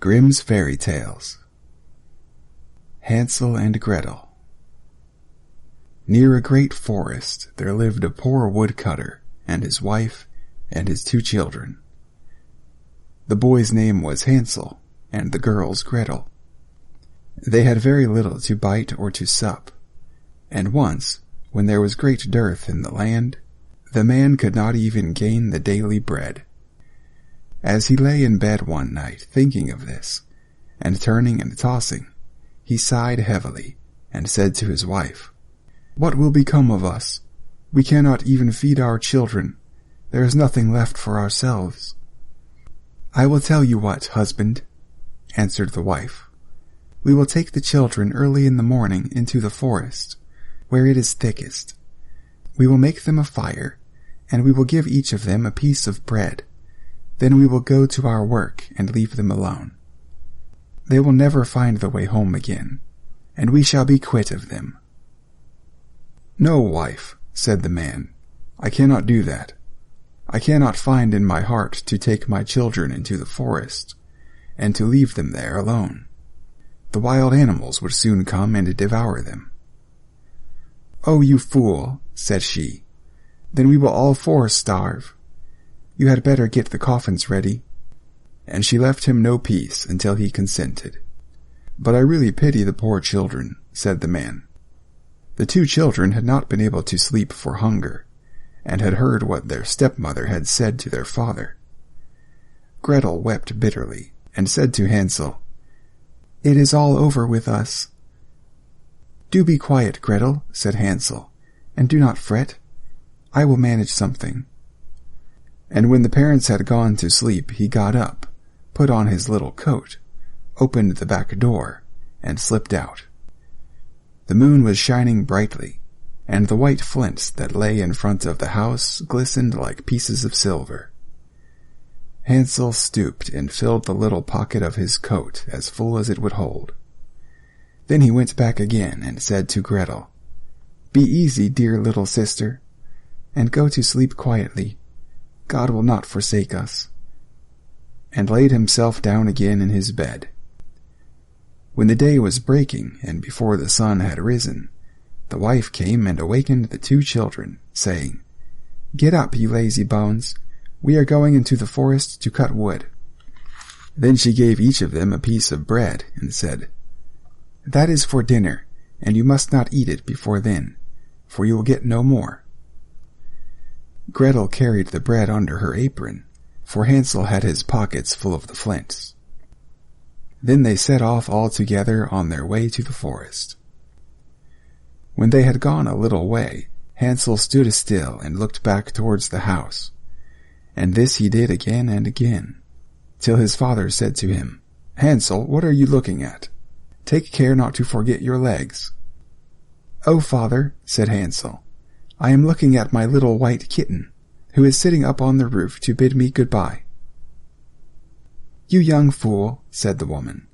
Grimm's Fairy Tales. Hansel and Gretel. Near a great forest there lived a poor woodcutter and his wife and his 2 children. The boy's name was Hansel and the girl's Gretel. They had very little to bite or to sup, and once, when there was great dearth in the land, the man could not even gain the daily bread. As he lay in bed one night thinking of this, and turning and tossing, he sighed heavily, and said to his wife, "What will become of us? We cannot even feed our children. There is nothing left for ourselves." "I will tell you what, husband," answered the wife. "We will take the children early in the morning into the forest, where it is thickest. We will make them a fire, and we will give each of them a piece of bread. Then we will go to our work and leave them alone. They will never find the way home again, and we shall be quit of them." "No, wife," said the man, "I cannot do that. I cannot find in my heart to take my children into the forest, and to leave them there alone. The wild animals would soon come and devour them." "Oh, you fool," said she, "then we will all 4 starve. You had better get the coffins ready." And she left him no peace until he consented. "But I really pity the poor children," said the man. The 2 children had not been able to sleep for hunger, and had heard what their stepmother had said to their father. Gretel wept bitterly, and said to Hansel, "It is all over with us." "Do be quiet, Gretel," said Hansel, "and do not fret. I will manage something." And when the parents had gone to sleep, he got up, put on his little coat, opened the back door, and slipped out. The moon was shining brightly, and the white flints that lay in front of the house glistened like pieces of silver. Hansel stooped and filled the little pocket of his coat as full as it would hold. Then he went back again and said to Gretel, "Be easy, dear little sister, and go to sleep quietly. God will not forsake us," and laid himself down again in his bed. When the day was breaking, and before the sun had risen, the wife came and awakened the 2 children, saying, "Get up, you lazy bones. We are going into the forest to cut wood." Then she gave each of them a piece of bread, and said, "That is for dinner, and you must not eat it before then, for you will get no more." Gretel carried the bread under her apron, for Hansel had his pockets full of the flints. Then they set off all together on their way to the forest. When they had gone a little way, Hansel stood still and looked back towards the house, and this he did again and again, till his father said to him, "Hansel, what are you looking at? Take care not to forget your legs." "Oh, father," said Hansel, "I am looking at my little white kitten, who is sitting up on the roof to bid me goodbye." "You young fool," said the woman,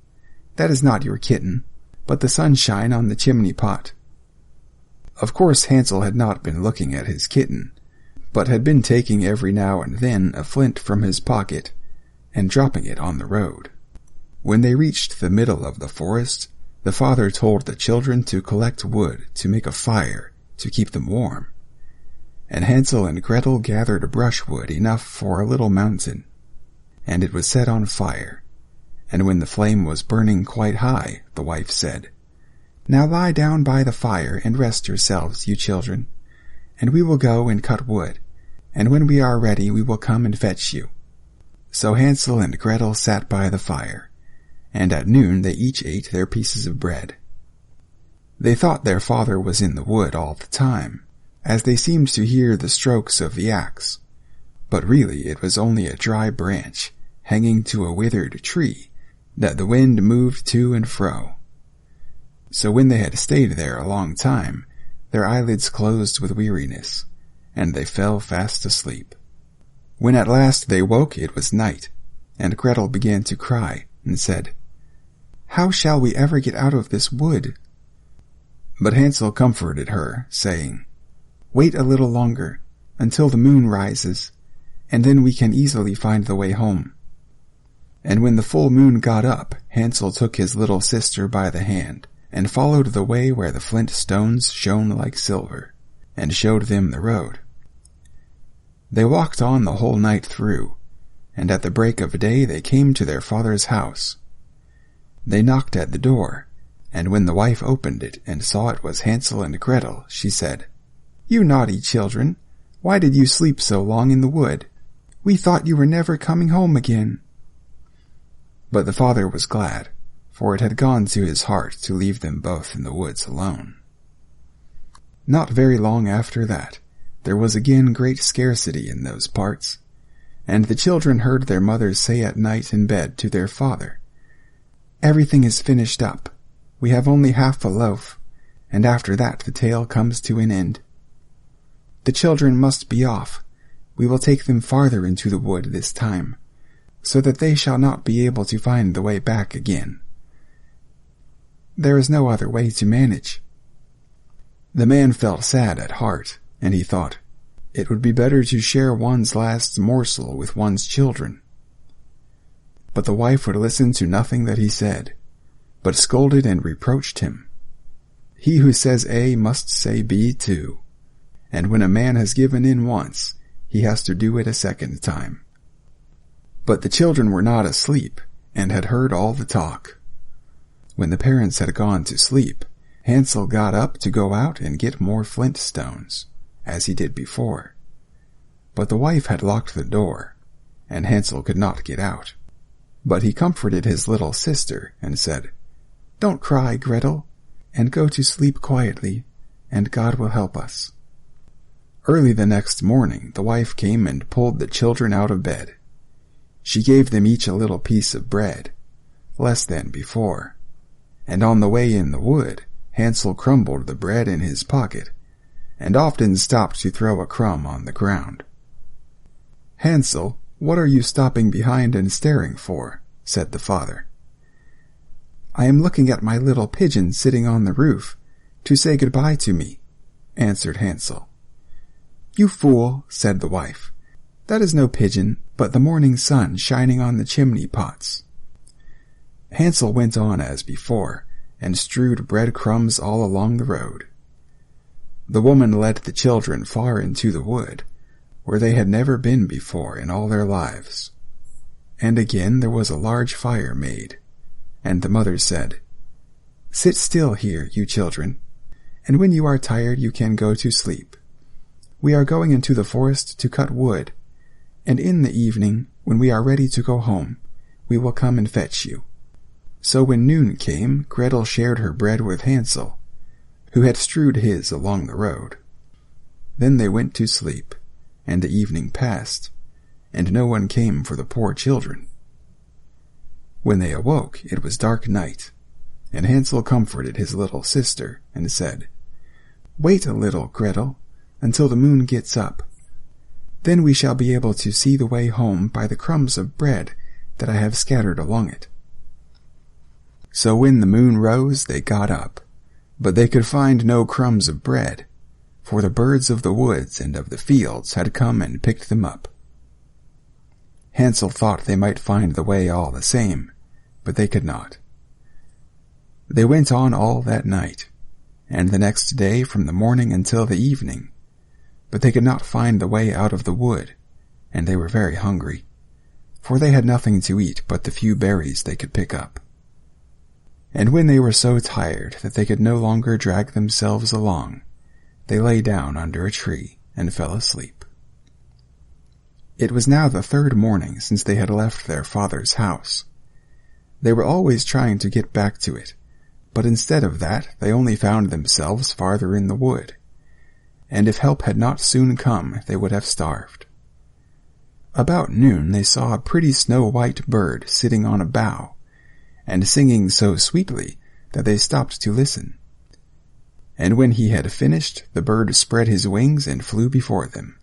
"that is not your kitten, but the sunshine on the chimney pot." Of course Hansel had not been looking at his kitten, but had been taking every now and then a flint from his pocket and dropping it on the road. When they reached the middle of the forest, the father told the children to collect wood to make a fire to keep them warm. And Hansel and Gretel gathered brushwood enough for a little mountain, and it was set on fire, and when the flame was burning quite high, the wife said, "Now lie down by the fire and rest yourselves, you children, and we will go and cut wood, and when we are ready we will come and fetch you." So Hansel and Gretel sat by the fire, and at noon they each ate their pieces of bread. They thought their father was in the wood all the time, as they seemed to hear the strokes of the axe, but really it was only a dry branch hanging to a withered tree that the wind moved to and fro. So when they had stayed there a long time, their eyelids closed with weariness, and they fell fast asleep. When at last they woke, it was night, and Gretel began to cry, and said, "How shall we ever get out of this wood?" But Hansel comforted her, saying, "Wait a little longer, until the moon rises, and then we can easily find the way home." And when the full moon got up, Hansel took his little sister by the hand, and followed the way where the flint stones shone like silver, and showed them the road. They walked on the whole night through, and at the break of day they came to their father's house. They knocked at the door, and when the wife opened it and saw it was Hansel and Gretel, she said, "You naughty children, why did you sleep so long in the wood? We thought you were never coming home again." But the father was glad, for it had gone to his heart to leave them both in the woods alone. Not very long after that, there was again great scarcity in those parts, and the children heard their mothers say at night in bed to their father, "Everything is finished up. We have only half a loaf, and after that the tale comes to an end. The children must be off. We will take them farther into the wood this time, so that they shall not be able to find the way back again. There is no other way to manage." The man felt sad at heart, and he thought, it would be better to share one's last morsel with one's children. But the wife would listen to nothing that he said, but scolded and reproached him. He who says A must say B too, and when a man has given in once, he has to do it a second time. But the children were not asleep, and had heard all the talk. When the parents had gone to sleep, Hansel got up to go out and get more flint stones, as he did before. But the wife had locked the door, and Hansel could not get out. But he comforted his little sister and said, "Don't cry, Gretel, and go to sleep quietly, and God will help us." Early the next morning the wife came and pulled the children out of bed. She gave them each a little piece of bread, less than before, and on the way in the wood Hansel crumbled the bread in his pocket, and often stopped to throw a crumb on the ground. "Hansel, what are you stopping behind and staring for?" said the father. "I am looking at my little pigeon sitting on the roof, to say goodbye to me," answered Hansel. "You fool," said the wife. "That is no pigeon, but the morning sun shining on the chimney pots." Hansel went on as before, and strewed bread-crumbs all along the road. The woman led the children far into the wood, where they had never been before in all their lives. And again there was a large fire made, and the mother said, "Sit still here, you children, and when you are tired you can go to sleep. We are going into the forest to cut wood, and in the evening, when we are ready to go home, we will come and fetch you." So when noon came, Gretel shared her bread with Hansel, who had strewed his along the road. Then they went to sleep, and the evening passed, and no one came for the poor children. When they awoke, it was dark night, and Hansel comforted his little sister and said, "Wait a little, Gretel, until the moon gets up. Then we shall be able to see the way home by the crumbs of bread that I have scattered along it." So when the moon rose, they got up, but they could find no crumbs of bread, for the birds of the woods and of the fields had come and picked them up. Hansel thought they might find the way all the same, but they could not. They went on all that night, and the next day from the morning until the evening, but they could not find the way out of the wood, and they were very hungry, for they had nothing to eat but the few berries they could pick up. And when they were so tired that they could no longer drag themselves along, they lay down under a tree and fell asleep. It was now the third morning since they had left their father's house. They were always trying to get back to it, but instead of that they only found themselves farther in the wood, and if help had not soon come they would have starved. About noon they saw a pretty snow-white bird sitting on a bough, and singing so sweetly that they stopped to listen. And when he had finished, the bird spread his wings and flew before them,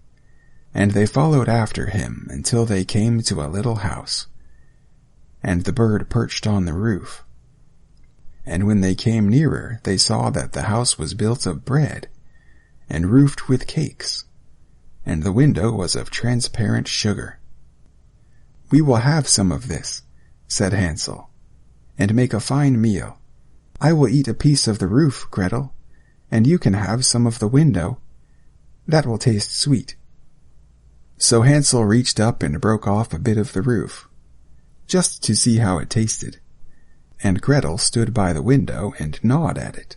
and they followed after him until they came to a little house. And the bird perched on the roof. And when they came nearer, they saw that the house was built of bread, and roofed with cakes, and the window was of transparent sugar. "We will have some of this," said Hansel, "and make a fine meal. I will eat a piece of the roof, Gretel, and you can have some of the window. That will taste sweet." So Hansel reached up and broke off a bit of the roof, just to see how it tasted, and Gretel stood by the window and gnawed at it.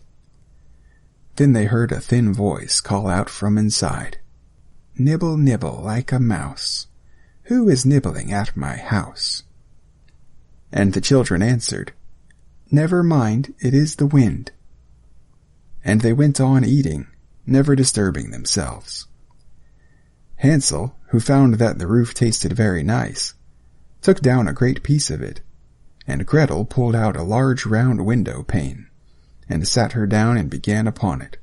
Then they heard a thin voice call out from inside, "Nibble, nibble like a mouse. Who is nibbling at my house?" And the children answered, "Never mind, it is the wind." And they went on eating, never disturbing themselves. Hansel, who found that the roof tasted very nice, took down a great piece of it, and Gretel pulled out a large round window pane, and sat her down and began upon it.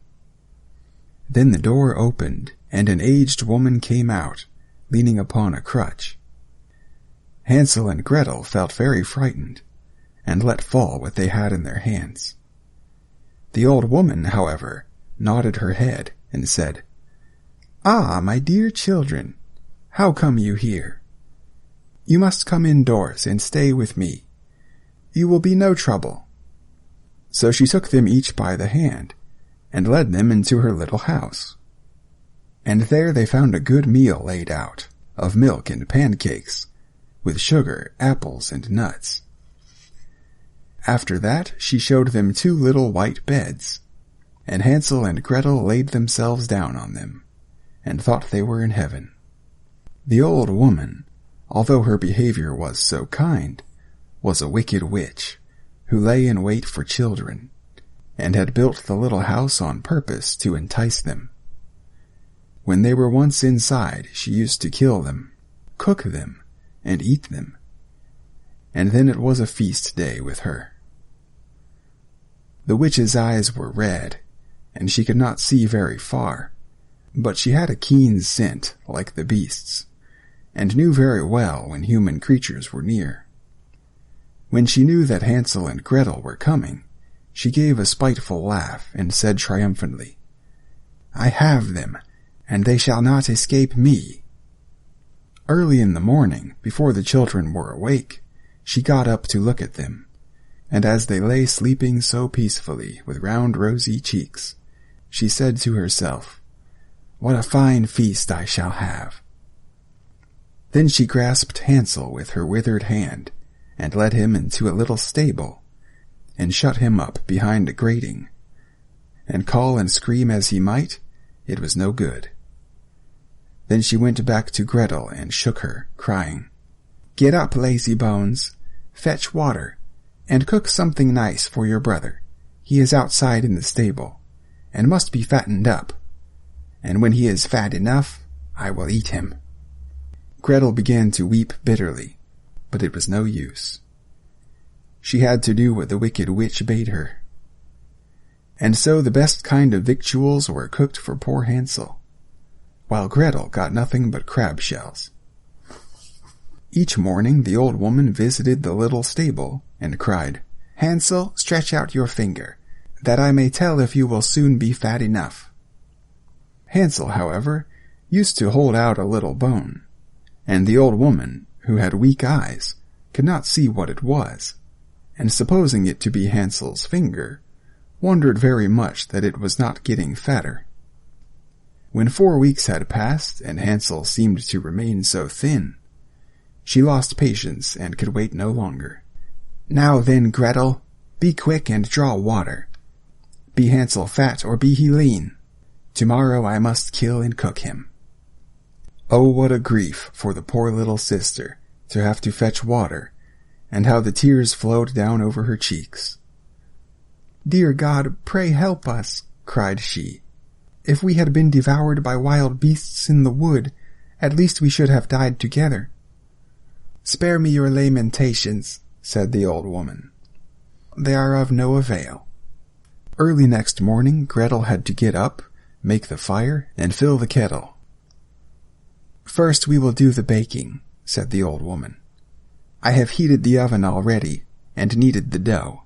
Then the door opened, and an aged woman came out, leaning upon a crutch. Hansel and Gretel felt very frightened, and let fall what they had in their hands. The old woman, however, nodded her head and said, "Ah, my dear children, how come you here? You must come indoors and stay with me. You will be no trouble." So she took them each by the hand, and led them into her little house. And there they found a good meal laid out, of milk and pancakes, with sugar, apples, and nuts. After that she showed them 2 little white beds, and Hansel and Gretel laid themselves down on them, and thought they were in heaven. The old woman, although her behavior was so kind, was a wicked witch, who lay in wait for children, and had built the little house on purpose to entice them. When they were once inside, she used to kill them, cook them, and eat them, and then it was a feast day with her. The witch's eyes were red, and she could not see very far, but she had a keen scent like the beasts, and knew very well when human creatures were near. When she knew that Hansel and Gretel were coming, she gave a spiteful laugh and said triumphantly, "I have them, and they shall not escape me." Early in the morning, before the children were awake, she got up to look at them, and as they lay sleeping so peacefully with round rosy cheeks, she said to herself, "What a fine feast I shall have." Then she grasped Hansel with her withered hand, and led him into a little stable, and shut him up behind a grating, and call and scream as he might, it was no good. Then she went back to Gretel and shook her, crying, "Get up, lazy bones, fetch water, and cook something nice for your brother. He is outside in the stable, and must be fattened up, and when he is fat enough, I will eat him." Gretel began to weep bitterly, but it was no use. She had to do what the wicked witch bade her. And so the best kind of victuals were cooked for poor Hansel, while Gretel got nothing but crab shells. Each morning the old woman visited the little stable and cried, "Hansel, stretch out your finger, that I may tell if you will soon be fat enough." Hansel, however, used to hold out a little bone, and the old woman, who had weak eyes, could not see what it was, and supposing it to be Hansel's finger, wondered very much that it was not getting fatter. When 4 weeks had passed, and Hansel seemed to remain so thin, she lost patience and could wait no longer. "Now then, Gretel, be quick and draw water. Be Hansel fat or be he lean? Tomorrow I must kill and cook him." Oh, what a grief for the poor little sister to have to fetch water, and how the tears flowed down over her cheeks. "Dear God, pray help us," cried she. "If we had been devoured by wild beasts in the wood, at least we should have died together." "Spare me your lamentations," said the old woman. "They are of no avail." Early next morning Gretel had to get up, make the fire, and fill the kettle. "First we will do the baking," said the old woman. "I have heated the oven already, and kneaded the dough."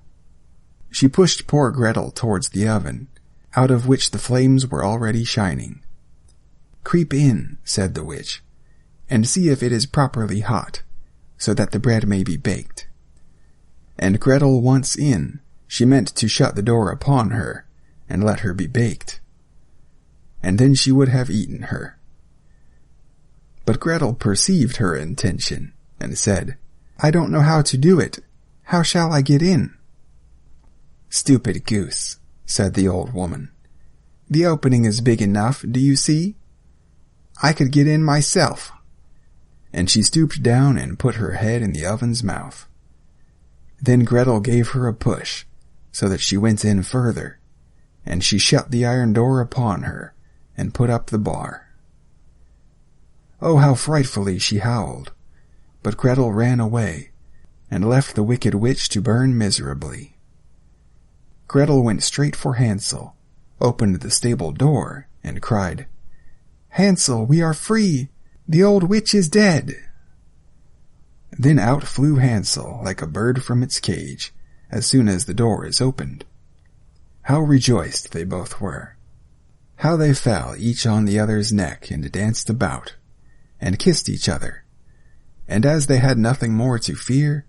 She pushed poor Gretel towards the oven, out of which the flames were already shining. "Creep in," said the witch, "and see if it is properly hot, so that the bread may be baked. And Gretel once in, she meant to shut the door upon her, and let her be baked. And then she would have eaten her. But Gretel perceived her intention, and said, "I don't know how to do it. How shall I get in?" "Stupid goose," said the old woman. "The opening is big enough, do you see? I could get in myself." And she stooped down and put her head in the oven's mouth. Then Gretel gave her a push, so that she went in further, and she shut the iron door upon her, and put up the bar. Oh, how frightfully she howled! But Gretel ran away, and left the wicked witch to burn miserably. Gretel went straight for Hansel, opened the stable door, and cried, "Hansel, we are free! The old witch is dead!" Then out flew Hansel like a bird from its cage, as soon as the door is opened. How rejoiced they both were! How they fell each on the other's neck and danced about, and kissed each other. And as they had nothing more to fear,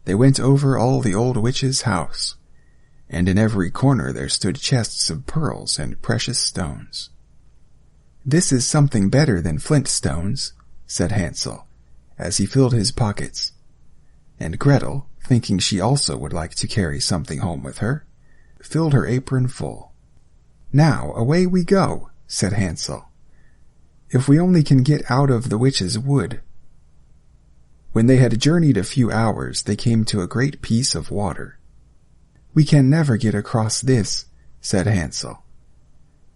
they went over all the old witch's house, and in every corner there stood chests of pearls and precious stones. "This is something better than flint stones," said Hansel, as he filled his pockets. And Gretel, thinking she also would like to carry something home with her, filled her apron full. "Now away we go," said Hansel. "If we only can get out of the witch's wood." When they had journeyed a few hours, they came to a great piece of water. "We can never get across this," said Hansel.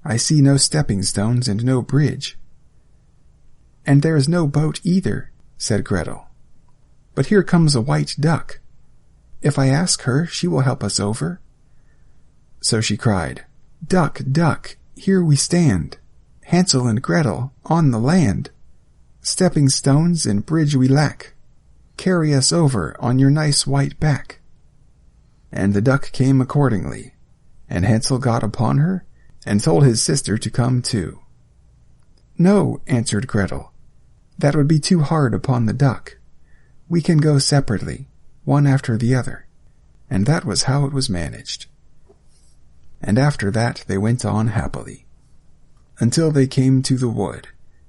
"I see no stepping stones and no bridge." "And there is no boat either," said Gretel. "But here comes a white duck. If I ask her, she will help us over." So she cried, "Duck, duck, here we stand, Hansel and Gretel on the land. Stepping stones and bridge we lack. Carry us over on your nice white back." And the duck came accordingly, and Hansel got upon her, and told his sister to come too. "No," answered Gretel, "that would be too hard upon the duck. We can go separately, one after the other." And that was how it was managed. And after that they went on happily, until they came to the wood,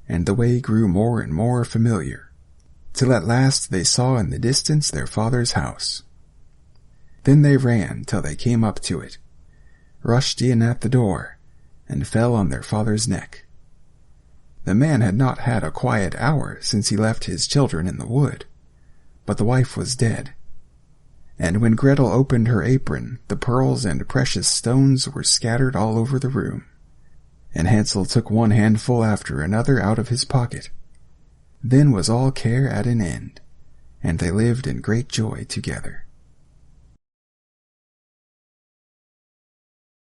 and the way grew more and more familiar, till at last they saw in the distance their father's house. Then they ran till they came up to it, rushed in at the door, and fell on their father's neck. The man had not had a quiet hour since he left his children in the wood, but the wife was dead. And when Gretel opened her apron, the pearls and precious stones were scattered all over the room. And Hansel took one handful after another out of his pocket. Then was all care at an end, and they lived in great joy together.